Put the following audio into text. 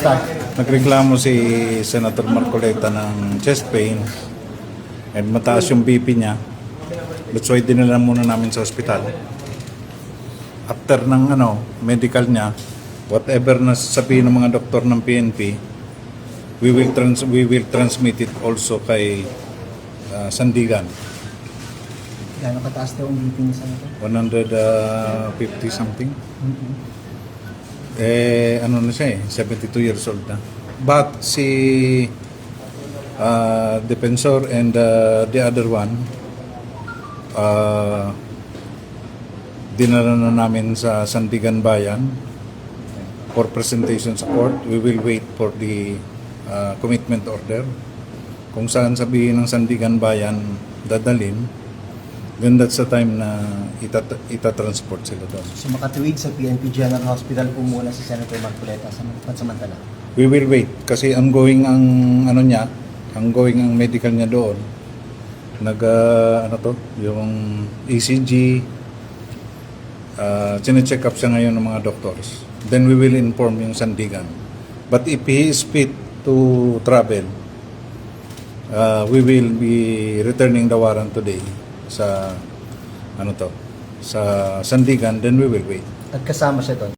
Kamusta? Nagreklamo si Senator Marcoleta ng chest pain and mataas yung BP niya. That's why dinala muna namin sa ospital. After ng medical niya, whatever na sabihin ng mga doktor ng PNP, we will transmit it also kay Sandigan. Gano'ng kataas daw ang BP niya sa ito? 150 something. Ano na siya 72 years old na. But si Defensor and the other one, dinala na namin sa Sandigan Bayan for presentation sa court. We will wait for the commitment order. Kung saan sabihin ng Sandigan Bayan dadalin, then that's the time na itatransport sila doon. So makatuwid sa PNP General Hospital po muna si Senator Marcoleta sa pansamantala. We will wait kasi ongoing ang ongoing ang medical niya doon. Yung ECG, chine-check up siya ngayon ng mga doctors. Then we will inform yung Sandigan. But if he is fit to travel, we will be returning the warrant today sa sa Sandigan, then we will wait. At kasama siya doon.